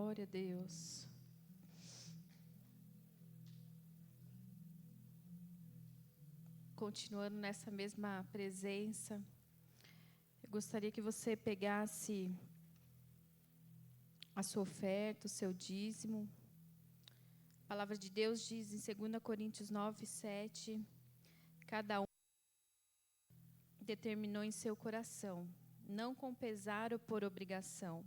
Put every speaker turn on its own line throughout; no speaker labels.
Glória a Deus. Continuando nessa mesma presença, eu gostaria que você pegasse a sua oferta, o seu dízimo. A palavra de Deus diz em 2 Coríntios 9, 7, cada um determinou em seu coração, não com pesar ou por obrigação,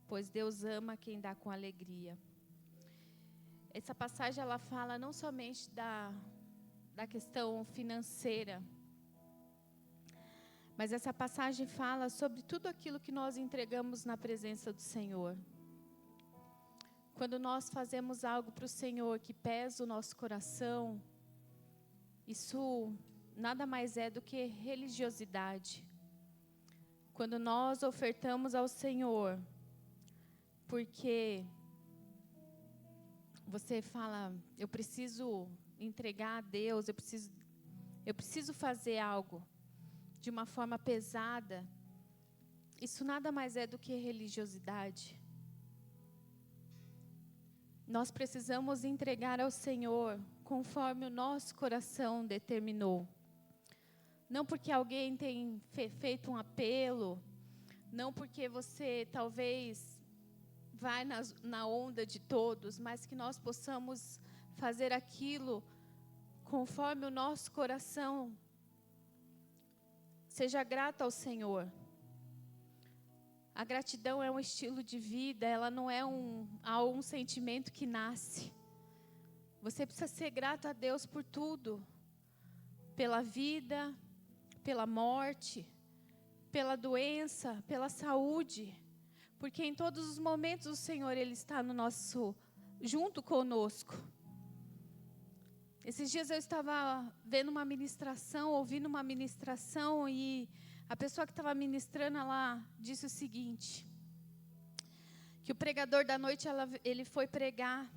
pois Deus ama quem dá com alegria. Essa passagem ela fala não somente da questão financeira, mas essa passagem fala sobre tudo aquilo que nós entregamos na presença do Senhor. Quando nós fazemos algo para o Senhor que pesa o nosso coração, isso nada mais é do que religiosidade. Quando nós ofertamos ao Senhor, porque você fala, eu preciso entregar a Deus, eu preciso fazer algo de uma forma pesada, isso nada mais é do que religiosidade. Nós precisamos entregar ao Senhor conforme o nosso coração determinou. Não porque alguém tem feito um apelo, não porque você talvez vai na onda de todos, mas que nós possamos fazer aquilo conforme o nosso coração seja grato ao Senhor. A gratidão é um estilo de vida, ela não é um sentimento que nasce. Você precisa ser grato a Deus por tudo. Pela vida, pela morte, pela doença, pela saúde. Porque em todos os momentos o Senhor Ele está junto conosco. Esses dias eu estava vendo uma ministração, ouvindo uma ministração, e a pessoa que estava ministrando, ela disse o seguinte, que o pregador da noite, ele foi pregar,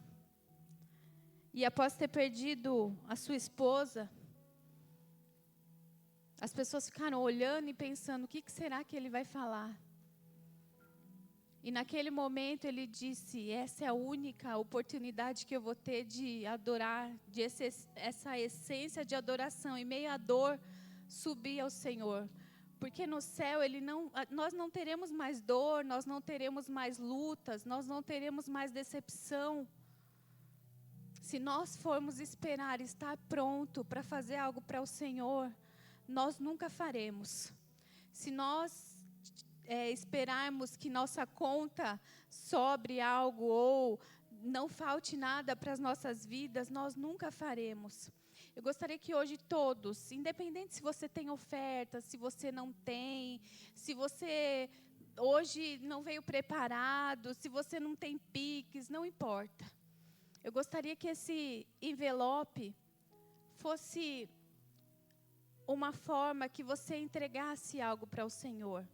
e após ter perdido a sua esposa, as pessoas ficaram olhando e pensando, o que será que ele vai falar? E naquele momento ele disse, essa é a única oportunidade que eu vou ter de adorar, essa essência de adoração, em meio à dor, subir ao Senhor. Porque no céu nós não teremos mais dor, nós não teremos mais lutas, nós não teremos mais decepção. Se nós formos esperar estar pronto para fazer algo para o Senhor, nós nunca faremos. Se nós esperarmos que nossa conta sobre algo ou não falte nada para as nossas vidas, nós nunca faremos. Eu gostaria que hoje todos, independente se você tem oferta, se você não tem, se você hoje não veio preparado, se você não tem Pix, não importa. Eu gostaria que esse envelope fosse uma forma que você entregasse algo para o Senhor.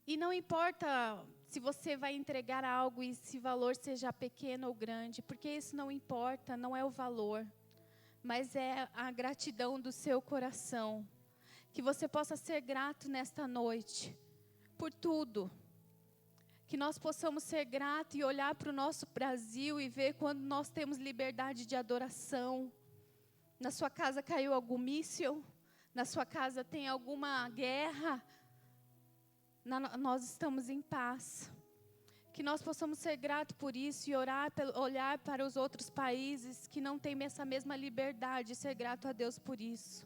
E não importa se você vai entregar algo e esse valor seja pequeno ou grande, porque isso não importa, não é o valor, mas é a gratidão do seu coração. Que você possa ser grato nesta noite, por tudo. Que nós possamos ser gratos e olhar para o nosso Brasil e ver quando nós temos liberdade de adoração. Na sua casa caiu algum míssil? Na sua casa tem alguma guerra? Nós estamos em paz. Que nós possamos ser gratos por isso e olhar para os outros países que não têm essa mesma liberdade e ser grato a Deus por isso.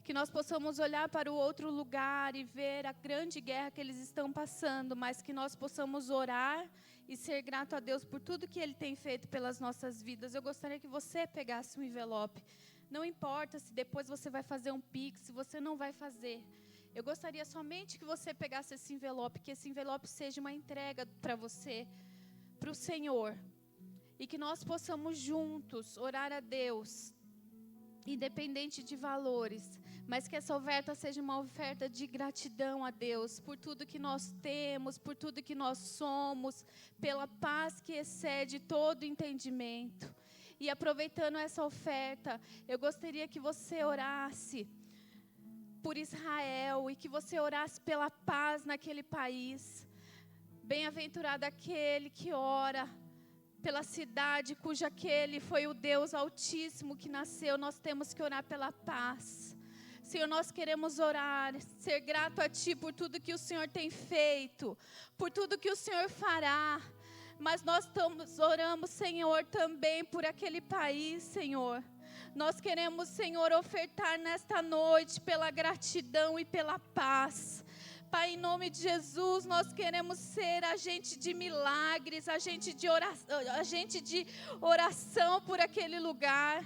Que nós possamos olhar para o outro lugar e ver a grande guerra que eles estão passando, mas que nós possamos orar e ser grato a Deus por tudo que Ele tem feito pelas nossas vidas. Eu gostaria que você pegasse um envelope. Não importa se depois você vai fazer um Pix, se você não vai fazer. Eu gostaria somente que você pegasse esse envelope, que esse envelope seja uma entrega para você, para o Senhor. E que nós possamos juntos orar a Deus, independente de valores, mas que essa oferta seja uma oferta de gratidão a Deus, por tudo que nós temos, por tudo que nós somos, pela paz que excede todo entendimento. E aproveitando essa oferta, eu gostaria que você orasse por Israel e que você orasse pela paz naquele país. Bem-aventurado aquele que ora pela cidade, cujo aquele foi o Deus Altíssimo que nasceu. Nós temos que orar pela paz. Senhor, nós queremos orar, ser grato a Ti por tudo que o Senhor tem feito, por tudo que o Senhor fará. Mas nós oramos, Senhor, também por aquele país, Senhor. Nós queremos, Senhor, ofertar nesta noite pela gratidão e pela paz. Pai, em nome de Jesus, nós queremos ser agente de milagres, agente de oração por aquele lugar.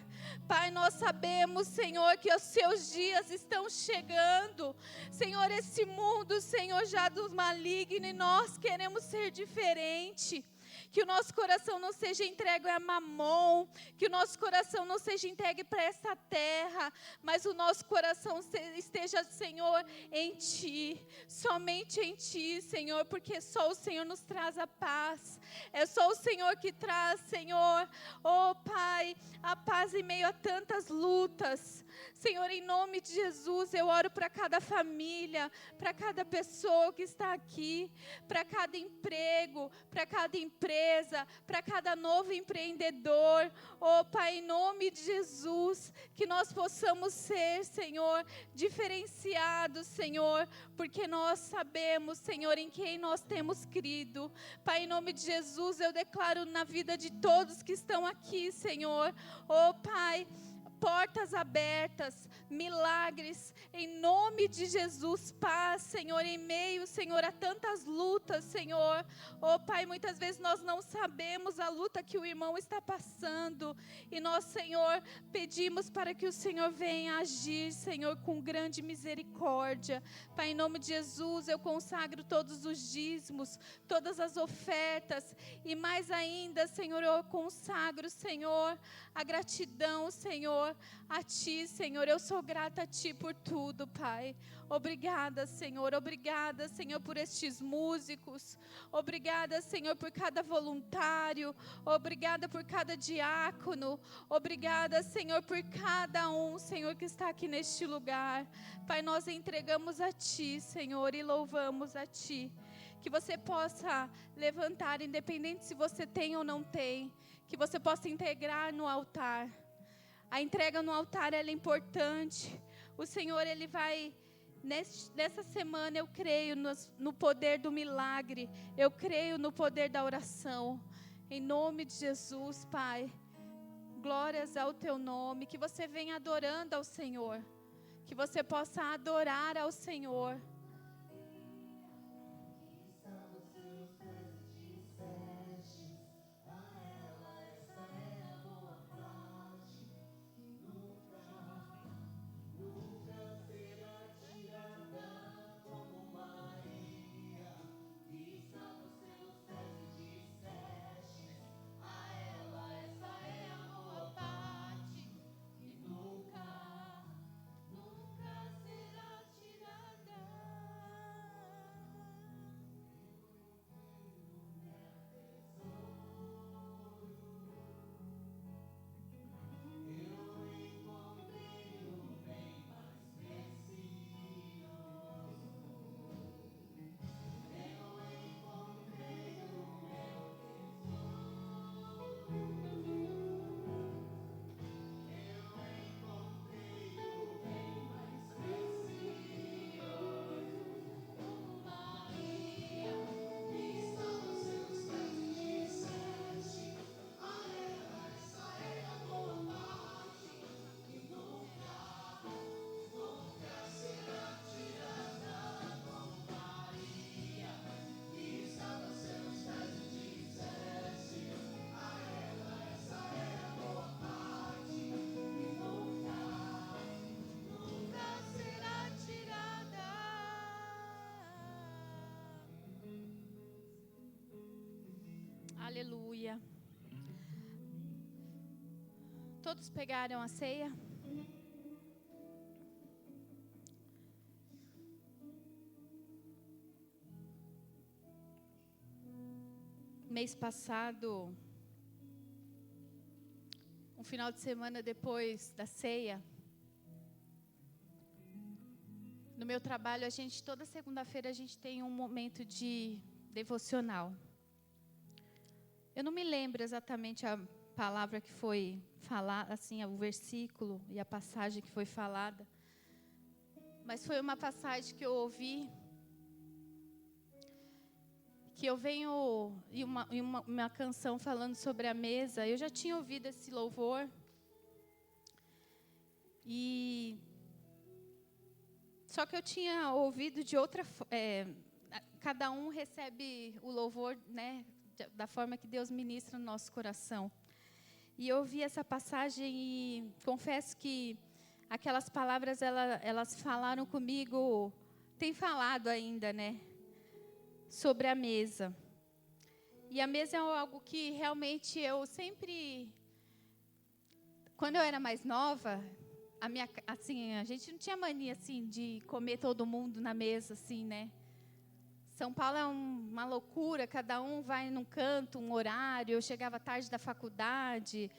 Pai, nós sabemos, Senhor, que os seus dias estão chegando. Senhor, esse mundo, Senhor, já do maligno, e nós queremos ser diferente. Que o nosso coração não seja entregue a mamon, que o nosso coração não seja entregue para essa terra, mas o nosso coração esteja, Senhor, em Ti, somente em Ti, Senhor, porque só o Senhor nos traz a paz, é só o Senhor que traz, Senhor, oh Pai, a paz em meio a tantas lutas. Senhor, em nome de Jesus, eu oro para cada família, para cada pessoa que está aqui, para cada emprego, para cada empresa, para cada novo empreendedor. Oh, Pai, em nome de Jesus, que nós possamos ser, Senhor, diferenciados, Senhor, porque nós sabemos, Senhor, em quem nós temos crido. Pai, em nome de Jesus, eu declaro na vida de todos que estão aqui, Senhor, oh, Pai, portas abertas, milagres, em nome de Jesus, paz, Senhor, em meio, Senhor, a tantas lutas, Senhor, oh Pai, muitas vezes nós não sabemos a luta que o irmão está passando, e nós, Senhor, pedimos para que o Senhor venha agir, Senhor, com grande misericórdia. Pai, em nome de Jesus, eu consagro todos os dízimos, todas as ofertas, e mais ainda, Senhor, eu consagro, Senhor, a gratidão, Senhor, a Ti, Senhor. Eu sou grata a Ti por tudo, Pai. Obrigada, Senhor. Obrigada, Senhor, por estes músicos. Obrigada, Senhor, por cada voluntário. Obrigada por cada diácono. Obrigada, Senhor, por cada um, Senhor, que está aqui neste lugar. Pai, nós entregamos a Ti, Senhor, e louvamos a Ti. Que você possa levantar, independente se você tem ou não tem, que você possa integrar no altar. A entrega no altar, ela é importante. O Senhor, Ele vai, nessa semana, eu creio no poder do milagre. Eu creio no poder da oração. Em nome de Jesus, Pai. Glórias ao Teu nome. Que você venha adorando ao Senhor. Que você possa adorar ao Senhor. Aleluia. Todos pegaram a ceia? Mês passado, um final de semana depois da ceia, no meu trabalho, toda segunda-feira a gente tem um momento de devocional. Eu não me lembro exatamente a palavra que foi falada, assim, o versículo e a passagem que foi falada, mas foi uma passagem que eu ouvi, que eu venho, e uma canção falando sobre a mesa. Eu já tinha ouvido esse louvor, e só que eu tinha ouvido de outra cada um recebe o louvor, né, da forma que Deus ministra no nosso coração. E eu ouvi essa passagem e confesso que aquelas palavras, elas falaram comigo, tem falado ainda, né, sobre a mesa. E a mesa é algo que realmente eu sempre, quando eu era mais nova, a gente não tinha mania assim de comer todo mundo na mesa, assim, né? São Paulo é uma loucura, cada um vai num canto, um horário. Eu chegava tarde da faculdade,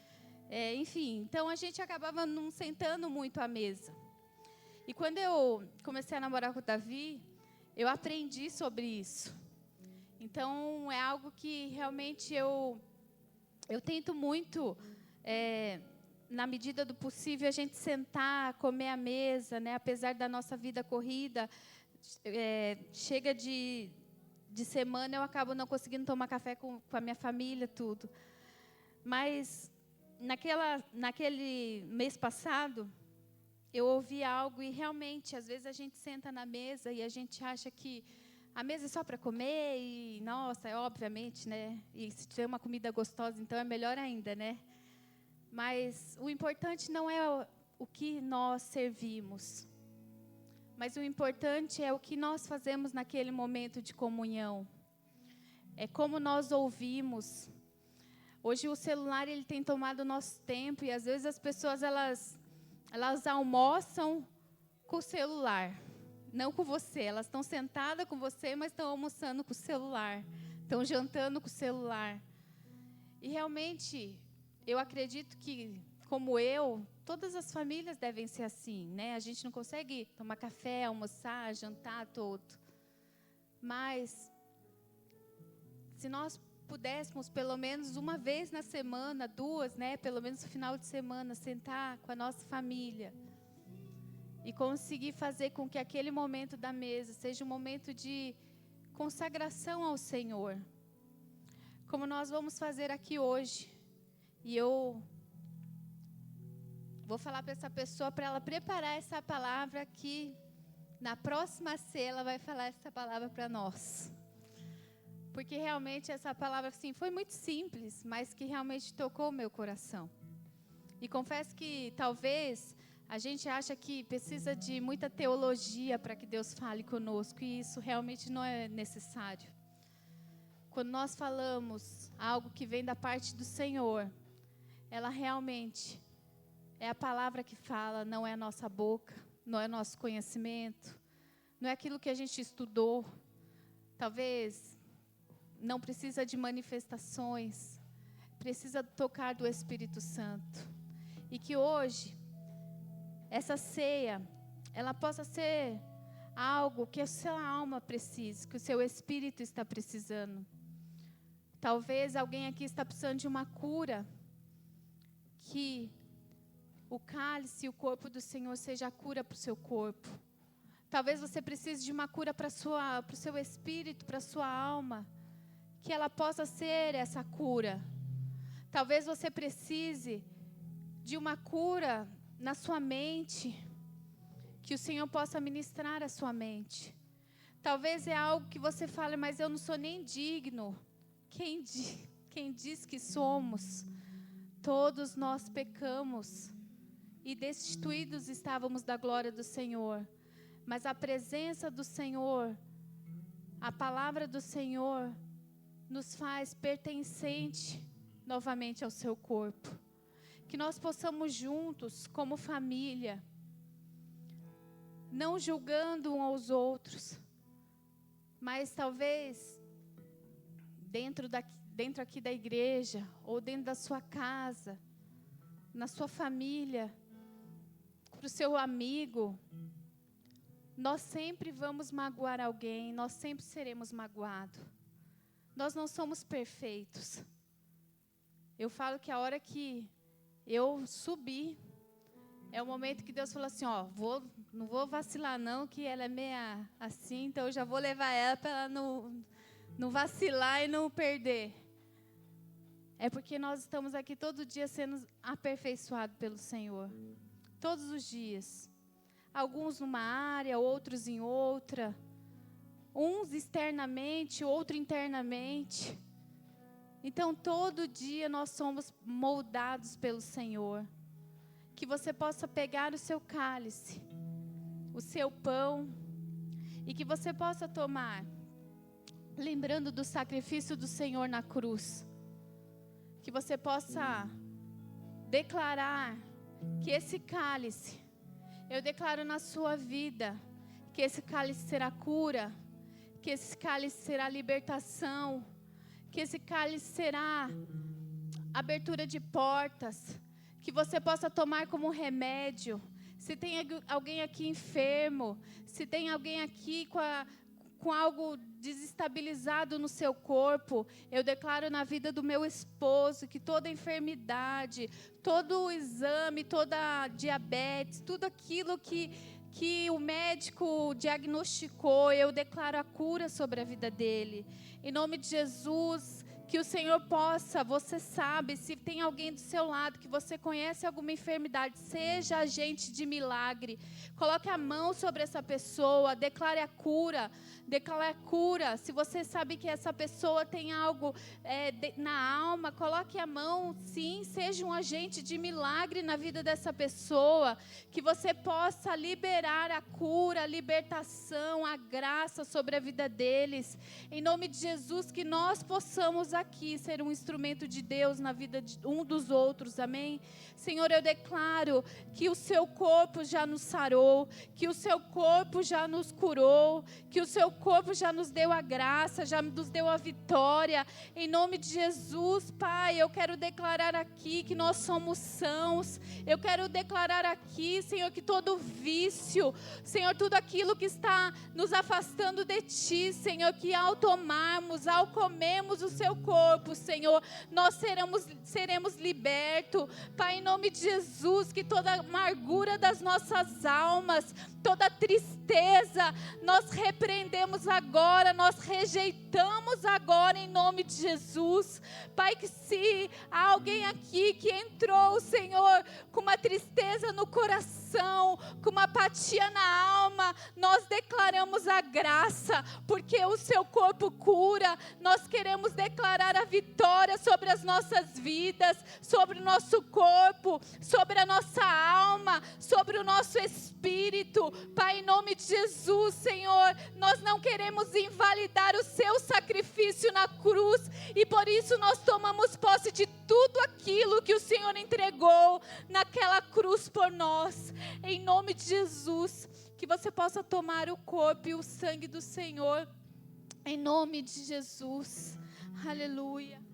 enfim. Então, a gente acabava não sentando muito à mesa. E quando eu comecei a namorar com o Davi, eu aprendi sobre isso. Então, é algo que realmente eu tento muito, na medida do possível, a gente sentar, comer à mesa, né? Apesar da nossa vida corrida. Chega de semana, eu acabo não conseguindo tomar café com a minha família, tudo. Mas, naquele mês passado, eu ouvi algo e, realmente, às vezes a gente senta na mesa e a gente acha que a mesa é só para comer e, nossa, obviamente, né? E se tiver uma comida gostosa, então é melhor ainda, né? Mas o importante não é o que nós servimos, mas o importante é o que nós fazemos naquele momento de comunhão. É como nós ouvimos. Hoje o celular, ele tem tomado o nosso tempo, e às vezes as pessoas elas almoçam com o celular, não com você. Elas estão sentadas com você, mas estão almoçando com o celular, estão jantando com o celular. E realmente, eu acredito que, como todas as famílias devem ser assim, né? A gente não consegue tomar café, almoçar, jantar todo. Mas, se nós pudéssemos, pelo menos uma vez na semana, 2, né? Pelo menos no final de semana, sentar com a nossa família e conseguir fazer com que aquele momento da mesa seja um momento de consagração ao Senhor, como nós vamos fazer aqui hoje. E eu vou falar para essa pessoa, para ela preparar essa palavra, que na próxima ceia ela vai falar essa palavra para nós. Porque realmente essa palavra, assim, foi muito simples, mas que realmente tocou o meu coração. E confesso que talvez a gente acha que precisa de muita teologia para que Deus fale conosco, e isso realmente não é necessário. Quando nós falamos algo que vem da parte do Senhor, ela realmente é a palavra que fala, não é a nossa boca, não é o nosso conhecimento, não é aquilo que a gente estudou. Talvez não precisa de manifestações, precisa tocar do Espírito Santo. E que hoje, essa ceia, ela possa ser algo que a sua alma precisa, que o seu espírito está precisando. Talvez alguém aqui está precisando de uma cura, que o cálice e o corpo do Senhor seja a cura para o seu corpo. Talvez você precise de uma cura para o seu espírito, para a sua alma, que ela possa ser essa cura. Talvez você precise de uma cura na sua mente, que o Senhor possa ministrar a sua mente. Talvez é algo que você fale, mas eu não sou nem digno. Quem diz que somos? Todos nós pecamos e destituídos estávamos da glória do Senhor. Mas a presença do Senhor, a palavra do Senhor, nos faz pertencente novamente ao seu corpo. Que nós possamos juntos, como família, não julgando uns aos outros, mas talvez dentro aqui da igreja, ou dentro da sua casa, na sua família, para o seu amigo, nós sempre vamos magoar alguém, nós sempre seremos magoados. Nós não somos perfeitos. Eu falo que a hora que eu subir, é o momento que Deus falou assim, ó, não vou vacilar não, que ela é meia assim, então eu já vou levar ela para ela não vacilar e não perder. É porque nós estamos aqui todo dia sendo aperfeiçoados pelo Senhor. Todos os dias. Alguns numa área, outros em outra. Uns externamente, outro internamente. Então, todo dia nós somos moldados pelo Senhor. Que você possa pegar o seu cálice, o seu pão, e que você possa tomar, lembrando do sacrifício do Senhor na cruz. Que você possa declarar que esse cálice, eu declaro na sua vida, que esse cálice será cura, que esse cálice será libertação, que esse cálice será abertura de portas, que você possa tomar como remédio. Se tem alguém aqui enfermo, se tem alguém aqui com algo desestabilizado no seu corpo, eu declaro na vida do meu esposo que toda enfermidade, todo exame, toda diabetes, tudo aquilo que o médico diagnosticou, eu declaro a cura sobre a vida dele. Em nome de Jesus, que o Senhor possa, você sabe, se tem alguém do seu lado que você conhece alguma enfermidade, seja agente de milagre, coloque a mão sobre essa pessoa, declare a cura, se você sabe que essa pessoa tem algo na alma, coloque a mão, sim, seja um agente de milagre na vida dessa pessoa, que você possa liberar a cura, a libertação, a graça sobre a vida deles, em nome de Jesus, que nós possamos aqui ser um instrumento de Deus na vida de um dos outros, amém? Senhor, eu declaro que o seu corpo já nos sarou, que o seu corpo já nos curou, que o seu corpo já nos deu a graça, já nos deu a vitória, em nome de Jesus, Pai, eu quero declarar aqui que nós somos sãos, eu quero declarar aqui, Senhor, que todo vício, Senhor, tudo aquilo que está nos afastando de Ti, Senhor, que ao tomarmos, ao comermos o Seu corpo, Senhor, nós seremos libertos, Pai, em nome de Jesus, que toda amargura das nossas almas, toda tristeza, nós repreendemos agora, nós rejeitamos agora em nome de Jesus. Pai, que se há alguém aqui que entrou, Senhor, com uma tristeza no coração, com uma apatia na alma, nós declaramos a graça, porque o seu corpo cura. Nós queremos declarar a vitória sobre as nossas vidas, sobre o nosso corpo, sobre a nossa alma, sobre o nosso espírito. Pai, em nome de Jesus, Senhor, nós não queremos invalidar o seu sacrifício na cruz, e por isso nós tomamos posse de tudo aquilo que o Senhor entregou naquela cruz por nós, em nome de Jesus, que você possa tomar o corpo e o sangue do Senhor, em nome de Jesus, aleluia.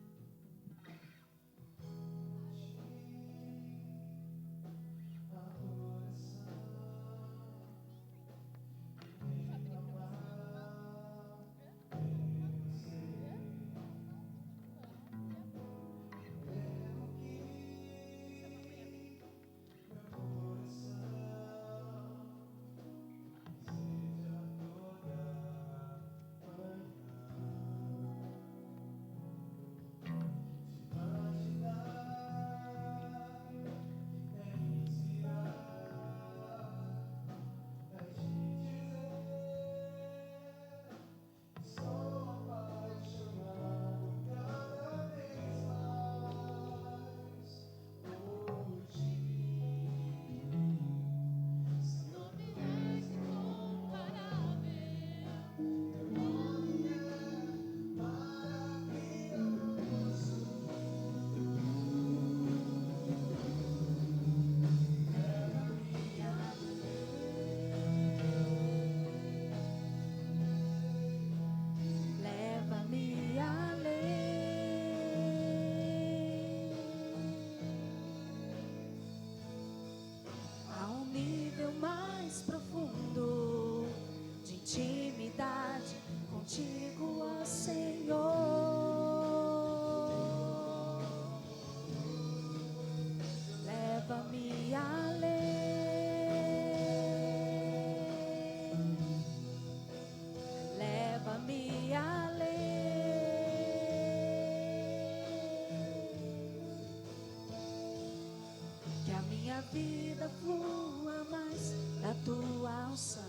vida flua mais da tua unção,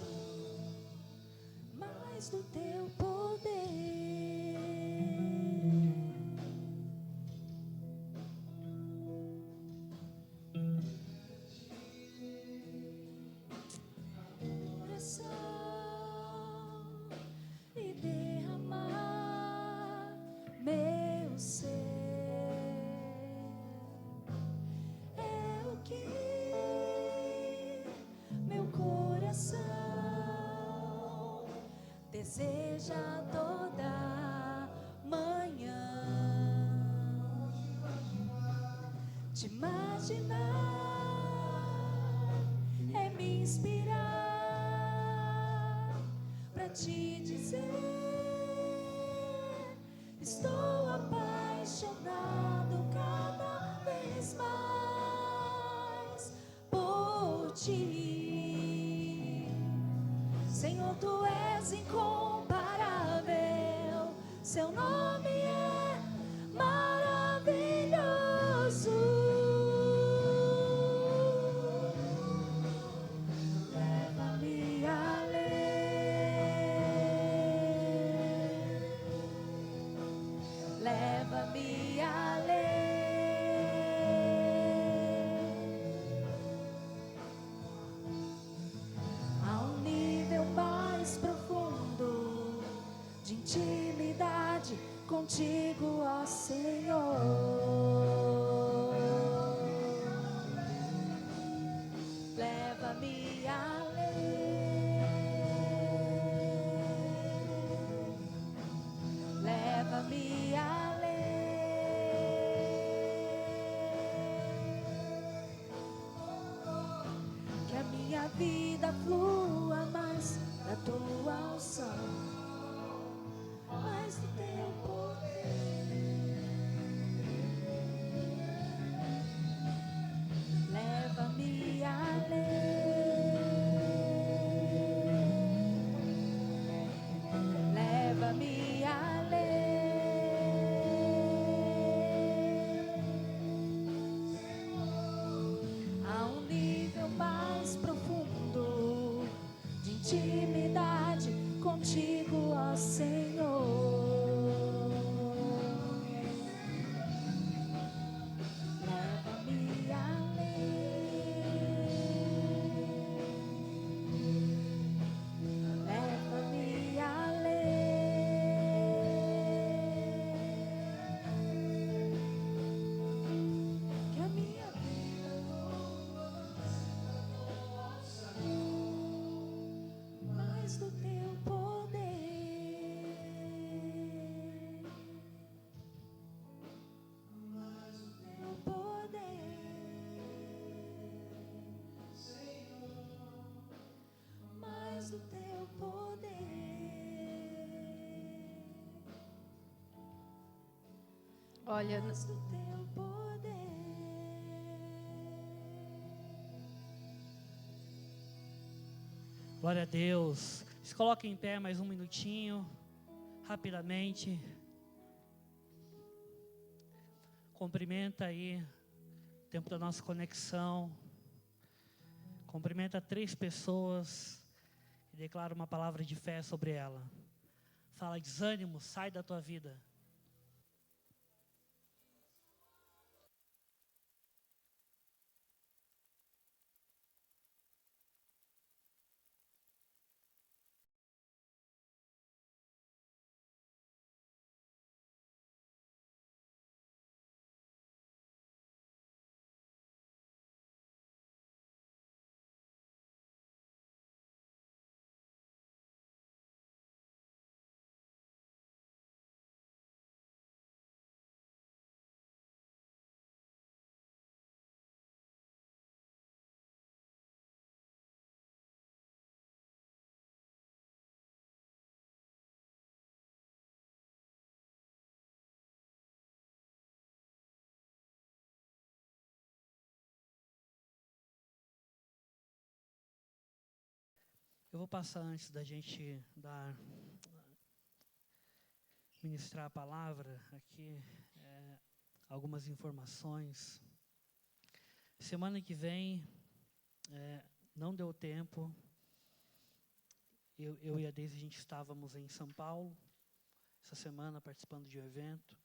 mais do teu poder. Oração e derramar meu ser é o que meu coração deseja toda manhã. Te imaginar é me inspirar pra te dizer: estou apaixonado cada vez mais por ti. Senhor, tu és incomparável, seu nome é maravilhoso. Leva-me além, leva-me além, a um nível mais profundo de intimidade contigo, ó Senhor. Leva-me além, leva-me além, que a minha vida flua mais da tua unção, mais do teu poder. Leva-me além, leva-me além, a um nível mais profundo de intimidade contigo, ó Senhor. Leva-me além, leva-me além, que a minha vida mais do teu poder, mais do teu poder, mais do teu poder,
Olha,
mais do teu poder.
Glória a Deus. Se coloque em pé mais um minutinho, rapidamente. Cumprimenta aí o tempo da nossa conexão. Cumprimenta 3 pessoas e declara uma palavra de fé sobre ela. Fala: desânimo, sai da tua vida. Eu vou passar, antes da gente ministrar a palavra aqui, algumas informações. Semana que vem, não deu tempo. Eu e a Deise, a gente estávamos em São Paulo, essa semana, participando de um evento.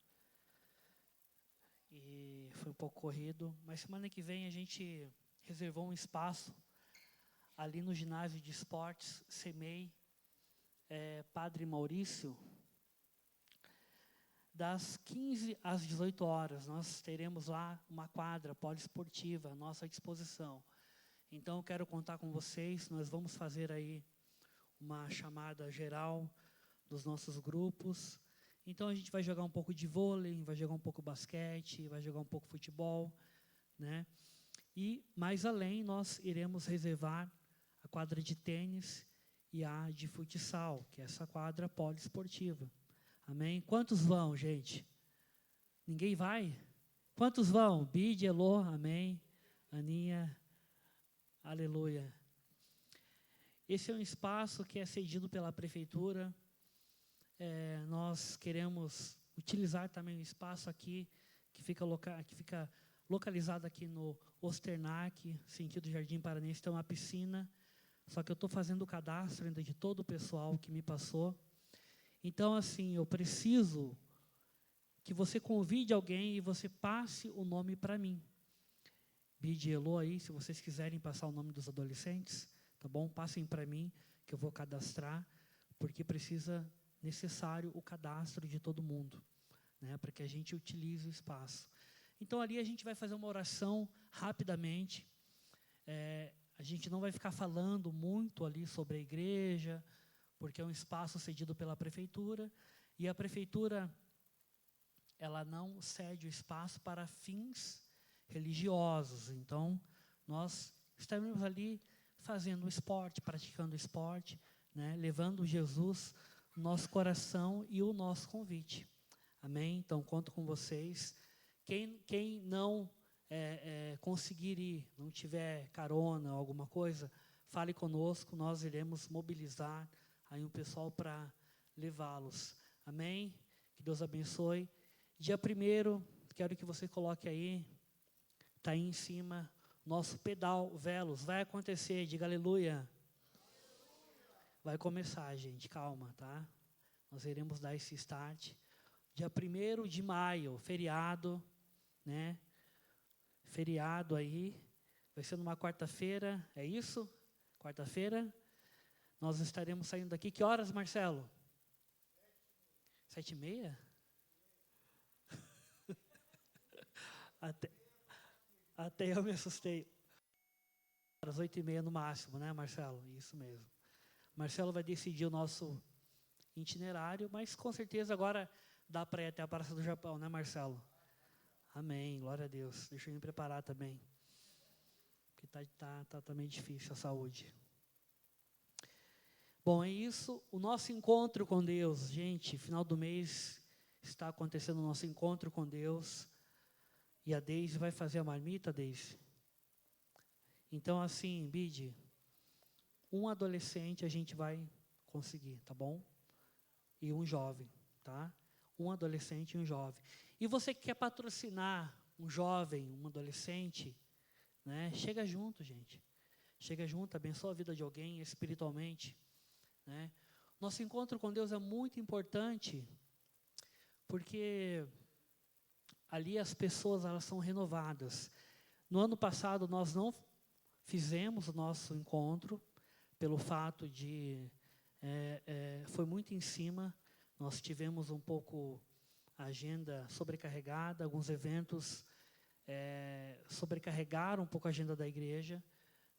E foi um pouco corrido. Mas semana que vem a gente reservou um espaço ali no ginásio de esportes, CEMEI, Padre Maurício. Das 15 às 18 horas, nós teremos lá uma quadra poliesportiva à nossa disposição. Então, eu quero contar com vocês, nós vamos fazer aí uma chamada geral dos nossos grupos. Então, a gente vai jogar um pouco de vôlei, vai jogar um pouco basquete, vai jogar um pouco futebol, né? E, mais além, nós iremos reservar a quadra de tênis e a de futsal, que é essa quadra poliesportiva. Amém? Quantos vão, gente? Ninguém vai? Quantos vão? Bide, Elô, amém. Aninha, aleluia. Esse é um espaço que é cedido pela prefeitura. Nós queremos utilizar também o espaço aqui, que fica localizado aqui no Osternac, sentido Jardim Paranense, tem uma piscina. Só que eu estou fazendo o cadastro ainda de todo o pessoal que me passou. Então, assim, eu preciso que você convide alguém e você passe o nome para mim. Bide e Elô aí, se vocês quiserem passar o nome dos adolescentes, tá bom? Passem para mim, que eu vou cadastrar, porque necessário o cadastro de todo mundo, né, para que a gente utilize o espaço. Então, ali a gente vai fazer uma oração rapidamente. A gente não vai ficar falando muito ali sobre a igreja, porque é um espaço cedido pela prefeitura, e a prefeitura, ela não cede o espaço para fins religiosos. Então, nós estaremos ali fazendo esporte, praticando esporte, né, levando Jesus no nosso coração e o nosso convite. Amém? Então, conto com vocês. Quem não conseguir ir, não tiver carona ou alguma coisa, fale conosco, nós iremos mobilizar aí um pessoal para levá-los. Amém? Que Deus abençoe. Dia 1º, quero que você coloque aí, está aí em cima, nosso pedal Velos. Vai acontecer, diga aleluia. Vai começar, gente, calma, tá? Nós iremos dar esse start. Dia 1º de maio, feriado, né? Feriado aí, vai ser numa quarta-feira, é isso? Quarta-feira. Nós estaremos saindo daqui. Que horas, Marcelo? 7h30? Até eu me assustei. Às 8h30 no máximo, né, Marcelo? Isso mesmo. Marcelo vai decidir o nosso itinerário, mas com certeza agora dá para ir até a Praça do Japão, né, Marcelo? Amém, glória a Deus. Deixa eu me preparar também, porque tá também difícil a saúde. Bom, é isso. O nosso encontro com Deus, gente, final do mês está acontecendo o nosso encontro com Deus. E a Deise vai fazer a marmita, Deise. Então, assim, Bide, um adolescente a gente vai conseguir, tá bom? E um jovem, tá? Um adolescente e um jovem. E você que quer patrocinar um jovem, um adolescente, né? Chega junto, gente. Chega junto, abençoa a vida de alguém espiritualmente, né? Nosso encontro com Deus é muito importante, porque ali as pessoas, elas são renovadas. No ano passado, nós não fizemos o nosso encontro, pelo fato de, foi muito em cima, nós tivemos um pouco a agenda sobrecarregada, alguns eventos sobrecarregaram um pouco a agenda da igreja,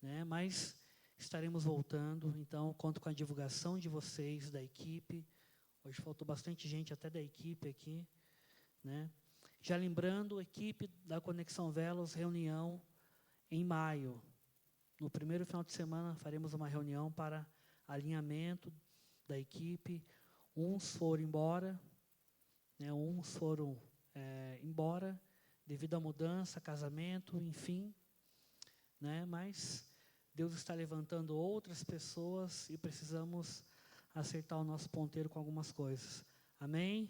né, mas estaremos voltando, então conto com a divulgação de vocês, da equipe. Hoje faltou bastante gente até da equipe aqui, né. Já lembrando, equipe da Conexão Velos, reunião em maio. No primeiro final de semana, faremos uma reunião para alinhamento da equipe. Uns foram embora, né, devido à mudança, casamento, enfim. Né, mas Deus está levantando outras pessoas e precisamos acertar o nosso ponteiro com algumas coisas. Amém?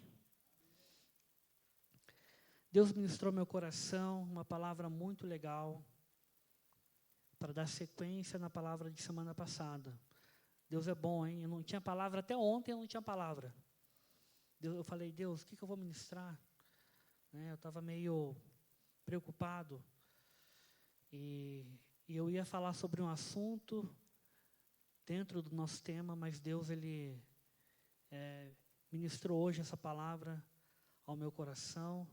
Deus ministrou meu coração, uma palavra muito legal, para dar sequência na palavra de semana passada. Deus é bom, hein? Eu não tinha palavra, até ontem eu não tinha palavra. Eu falei, Deus, o que eu vou ministrar? Eu estava meio preocupado. E eu ia falar sobre um assunto dentro do nosso tema, mas Deus, Ele ministrou hoje essa palavra ao meu coração.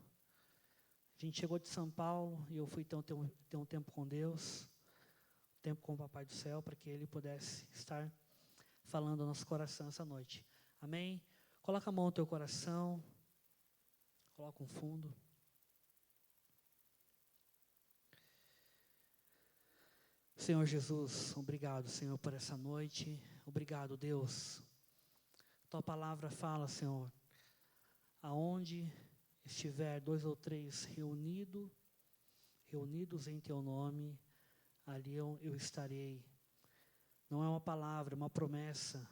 A gente chegou de São Paulo e eu fui ter um tempo com Deus, um tempo com o Papai do Céu, para que Ele pudesse estar falando ao nosso coração essa noite. Amém? Coloca a mão no teu coração, coloca um fundo. Senhor Jesus, obrigado, Senhor, por essa noite. Obrigado, Deus. Tua palavra fala, Senhor, aonde estiver 2 ou 3 reunidos em Teu nome, ali eu estarei. Não é uma palavra, é uma promessa.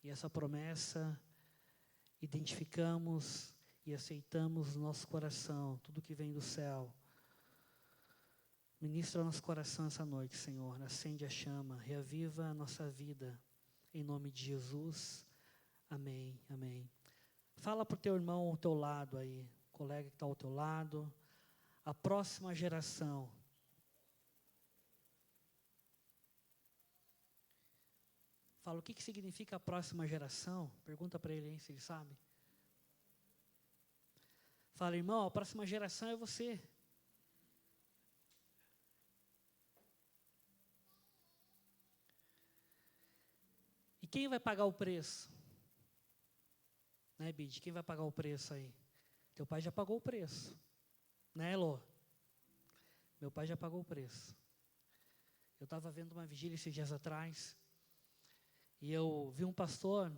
E essa promessa identificamos e aceitamos no nosso coração, tudo que vem do céu. Ministra nosso coração essa noite, Senhor. Acende a chama, reaviva a nossa vida. Em nome de Jesus. Amém, amém. Fala para o teu irmão ao teu lado aí, colega que está ao teu lado. A próxima geração. Fala, o que significa a próxima geração? Pergunta para ele aí, se ele sabe. Fala, irmão, a próxima geração é você. E quem vai pagar o preço? Né, Bid? Quem vai pagar o preço aí? Teu pai já pagou o preço. Né, Elô? Meu pai já pagou o preço. Eu estava vendo uma vigília esses dias atrás. E eu vi um pastor.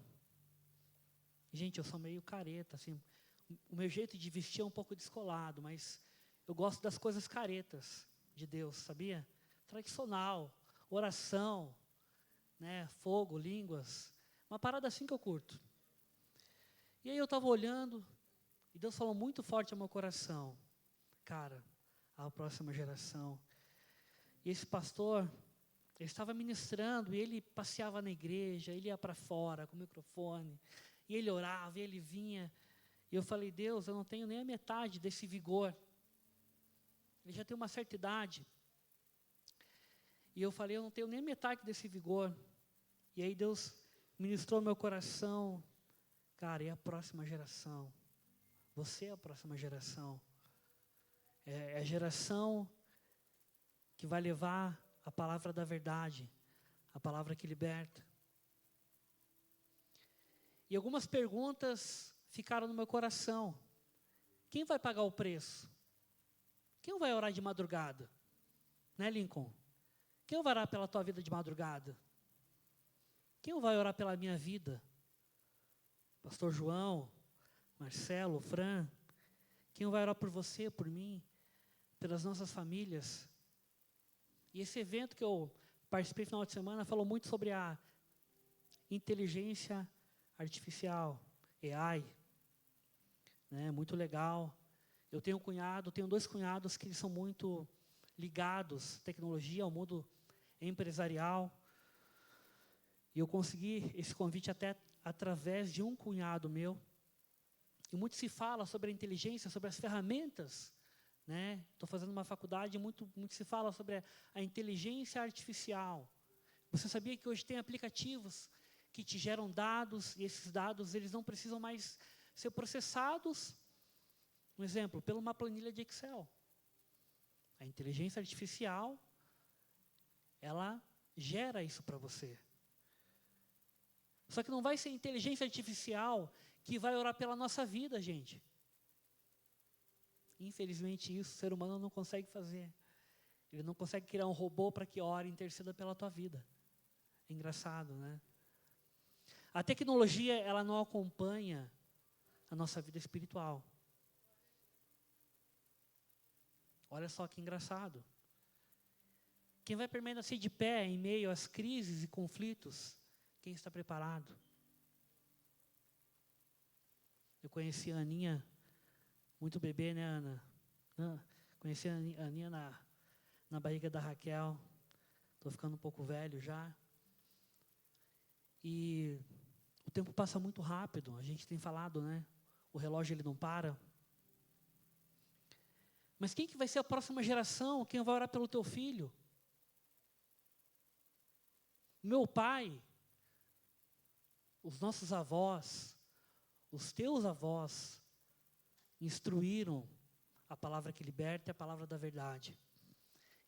Gente, eu sou meio careta, assim. O meu jeito de vestir é um pouco descolado, mas eu gosto das coisas caretas de Deus, sabia? Tradicional, oração, né, fogo, línguas. Uma parada assim que eu curto. E aí eu estava olhando, e Deus falou muito forte ao meu coração. Cara, a próxima geração. E esse pastor, ele estava ministrando, e ele passeava na igreja, ele ia para fora com o microfone, e ele orava, e ele vinha. E eu falei, Deus, eu não tenho nem a metade desse vigor. Ele já tem uma certa idade. E eu falei, eu não tenho nem a metade desse vigor. E aí Deus ministrou meu coração. Cara, e a próxima geração? Você é a próxima geração. É a geração que vai levar a palavra da verdade, a palavra que liberta. E algumas perguntas ficaram no meu coração. Quem vai pagar o preço? Quem vai orar de madrugada? Né, Lincoln? Quem vai orar pela tua vida de madrugada? Quem vai orar pela minha vida? Pastor João, Marcelo, Fran. Quem vai orar por você, por mim, pelas nossas famílias? E esse evento que eu participei no final de semana falou muito sobre a inteligência artificial, AI. Né, muito legal. Eu tenho tenho 2 cunhados que são muito ligados à tecnologia, ao mundo empresarial. E eu consegui esse convite até através de um cunhado meu. E muito se fala sobre a inteligência, sobre as ferramentas. Estou fazendo uma faculdade, muito se fala sobre a inteligência artificial. Você sabia que hoje tem aplicativos que te geram dados, e esses dados eles não precisam mais ser processados, um exemplo, por uma planilha de Excel. A inteligência artificial, ela gera isso para você. Só que não vai ser a inteligência artificial que vai orar pela nossa vida, gente. Infelizmente isso o ser humano não consegue fazer. Ele não consegue criar um robô para que ore e interceda pela tua vida. É engraçado, né? A tecnologia, ela não acompanha a nossa vida espiritual. Olha só que engraçado. Quem vai permanecer de pé em meio às crises e conflitos? Quem está preparado? Eu conheci a Aninha, muito bebê, né, Ana? Conheci a Aninha na barriga da Raquel. Estou ficando um pouco velho já. E o tempo passa muito rápido. A gente tem falado, né? O relógio ele não para. Mas quem que vai ser a próxima geração? Quem vai orar pelo teu filho? Meu pai, os nossos avós, os teus avós, instruíram a palavra que liberta e a palavra da verdade.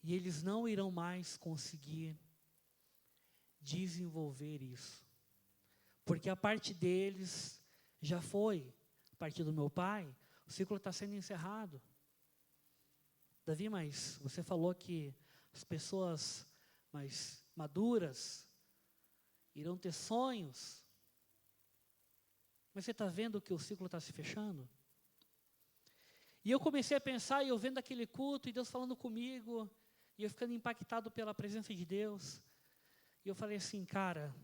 E eles não irão mais conseguir desenvolver isso. Porque a parte deles já foi. A partir do meu pai, o ciclo está sendo encerrado. Davi, mas você falou que as pessoas mais maduras irão ter sonhos. Mas você está vendo que o ciclo está se fechando? E eu comecei a pensar, e eu vendo aquele culto, e Deus falando comigo, e eu ficando impactado pela presença de Deus. E eu falei assim, cara,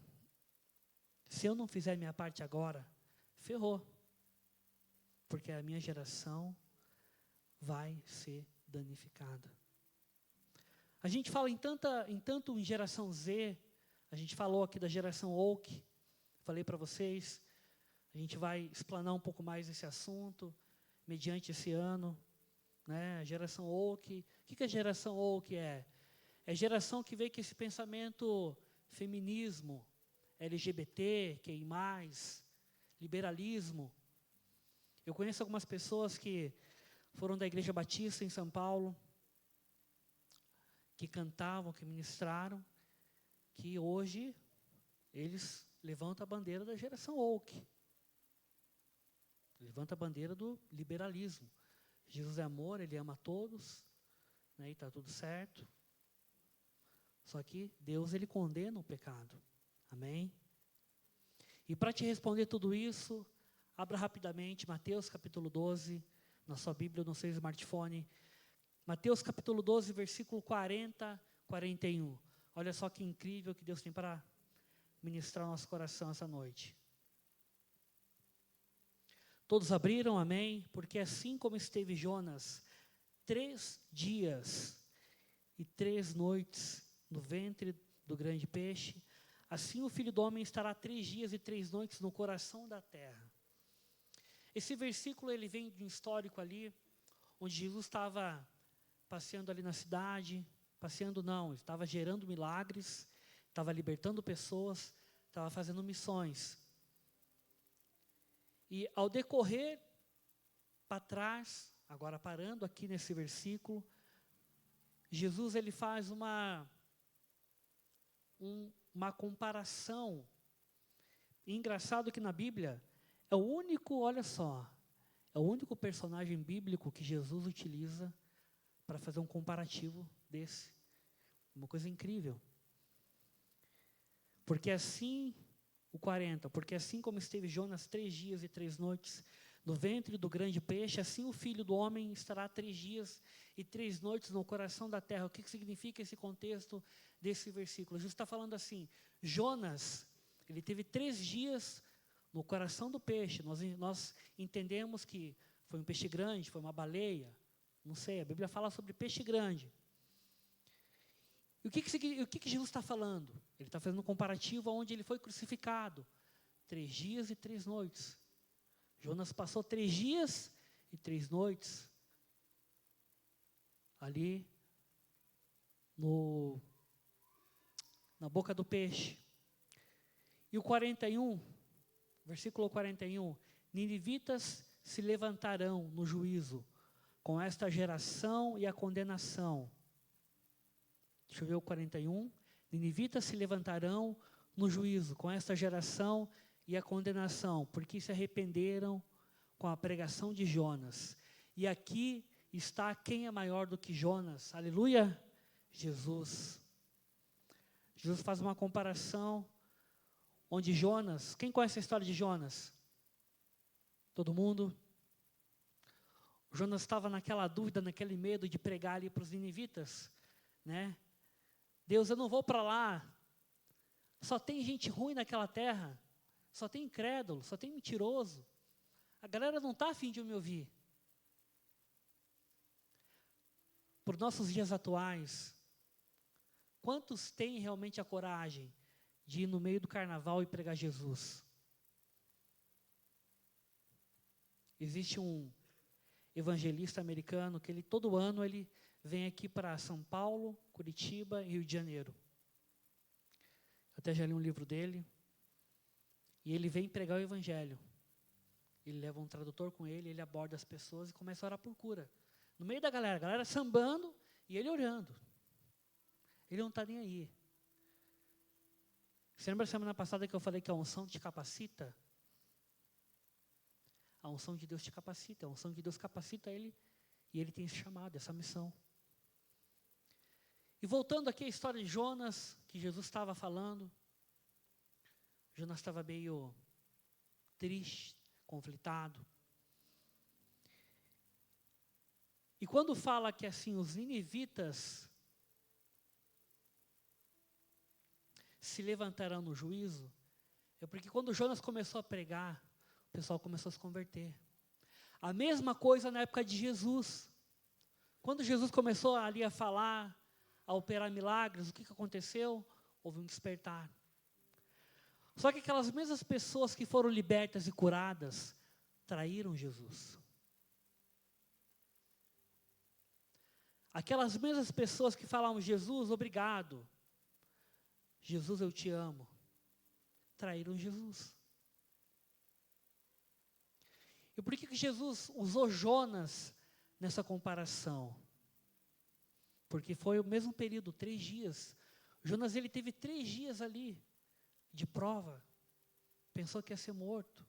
se eu não fizer minha parte agora, ferrou. Porque a minha geração vai ser danificada. A gente fala em tanto em geração Z, a gente falou aqui da geração Oak, falei para vocês, a gente vai explanar um pouco mais esse assunto, mediante esse ano, né? A geração Oak, o que a geração Oak é? É a geração que veio com esse pensamento feminismo, LGBT, QI+, liberalismo. Eu conheço algumas pessoas que foram da Igreja Batista em São Paulo, que cantavam, que ministraram, que hoje eles levantam a bandeira da geração Oak. Levanta a bandeira do liberalismo. Jesus é amor, Ele ama todos, né, e está tudo certo. Só que Deus, Ele condena o pecado. Amém? E para te responder tudo isso, abra rapidamente Mateus capítulo 12, na sua Bíblia, no seu smartphone. Mateus capítulo 12, versículo 40, 41. Olha só que incrível que Deus tem para ministrar no nosso coração essa noite. Todos abriram, amém? Porque assim como esteve Jonas 3 dias e 3 noites no ventre do grande peixe, assim o Filho do Homem estará 3 dias e 3 noites no coração da terra. Esse versículo ele vem de um histórico ali, onde Jesus estava passeando ali na cidade, passeando não, estava gerando milagres, estava libertando pessoas, estava fazendo missões. E ao decorrer para trás, agora parando aqui nesse versículo, Jesus ele faz uma comparação. E engraçado que na Bíblia é o único, olha só, é o único personagem bíblico que Jesus utiliza para fazer um comparativo desse. Uma coisa incrível. Porque assim, o 40, porque assim como esteve Jonas 3 dias e 3 noites no ventre do grande peixe, assim o Filho do Homem estará 3 dias e 3 noites no coração da terra. O que significa esse contexto desse versículo? Jesus está falando assim, Jonas, ele teve 3 dias no coração do peixe. Nós entendemos que foi um peixe grande, foi uma baleia, não sei, a Bíblia fala sobre peixe grande. E o que Jesus está falando? Ele está fazendo um comparativo onde ele foi crucificado. 3 dias e 3 noites. Jonas passou 3 dias e 3 noites ali na boca do peixe. E o 41, versículo 41, ninivitas se levantarão no juízo com esta geração e a condenação. Deixa eu ver o 41. Ninivitas se levantarão no juízo com esta geração e a condenação, porque se arrependeram com a pregação de Jonas. E aqui está quem é maior do que Jonas. Aleluia! Jesus. Jesus faz uma comparação onde Jonas, quem conhece a história de Jonas? Todo mundo? Jonas estava naquela dúvida, naquele medo de pregar ali para os ninivitas, né? Deus, eu não vou para lá, só tem gente ruim naquela terra, só tem incrédulo, só tem mentiroso, a galera não está a fim de me ouvir. para os nossos dias atuais, quantos têm realmente a coragem de ir no meio do carnaval e pregar Jesus? Existe um evangelista americano que todo ano ele vem aqui para São Paulo, Curitiba e Rio de Janeiro. Até já li um livro dele. E ele vem pregar o evangelho. Ele leva um tradutor com ele, ele aborda as pessoas e começa a orar por cura. No meio da galera, a galera sambando e ele orando. Ele não está nem aí. Você lembra semana passada que eu falei que a unção te capacita? A unção de Deus te capacita, a unção de Deus capacita ele e ele tem esse chamado, essa missão. E voltando aqui à história de Jonas, que Jesus estava falando, Jonas estava meio triste, conflitado. E quando fala que assim os ninivitas se levantarão no juízo, é porque quando Jonas começou a pregar, o pessoal começou a se converter. A mesma coisa na época de Jesus. Quando Jesus começou ali a falar, a operar milagres, o que aconteceu? Houve um despertar. Só que aquelas mesmas pessoas que foram libertas e curadas, traíram Jesus. Aquelas mesmas pessoas que falavam, Jesus, obrigado. Jesus, eu te amo. Traíram Jesus. E por que Jesus usou Jonas nessa comparação? Porque foi o mesmo período, 3 dias. Jonas, ele teve 3 dias ali, de prova. Pensou que ia ser morto.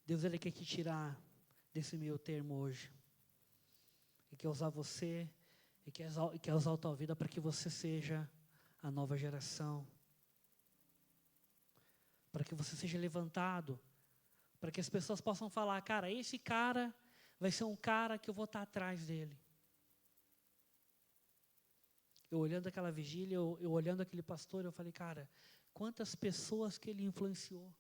Deus, ele quer te tirar desse meio termo hoje. Ele quer usar você, e quer usar a tua vida para que você seja a nova geração. Para que você seja levantado, para que as pessoas possam falar, cara, esse cara vai ser um cara que eu vou estar atrás dele. Eu olhando aquela vigília, eu olhando aquele pastor, eu falei, cara, quantas pessoas que ele influenciou.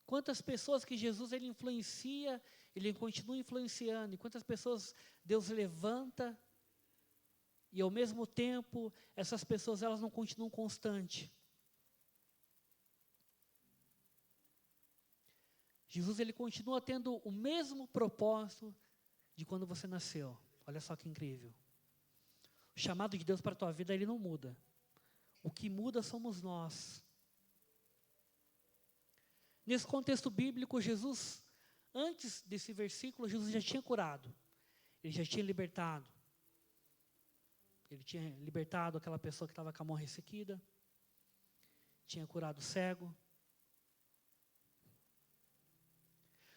Quantas pessoas que Jesus ele influencia, ele continua influenciando. E quantas pessoas Deus levanta, e ao mesmo tempo, essas pessoas elas não continuam constantes. Jesus ele continua tendo o mesmo propósito de quando você nasceu. Olha só que incrível. O chamado de Deus para a tua vida, ele não muda. O que muda somos nós. Nesse contexto bíblico, Jesus, antes desse versículo, Jesus já tinha curado. Ele já tinha libertado. Ele tinha libertado aquela pessoa que estava com a mão ressequida. Tinha curado o cego.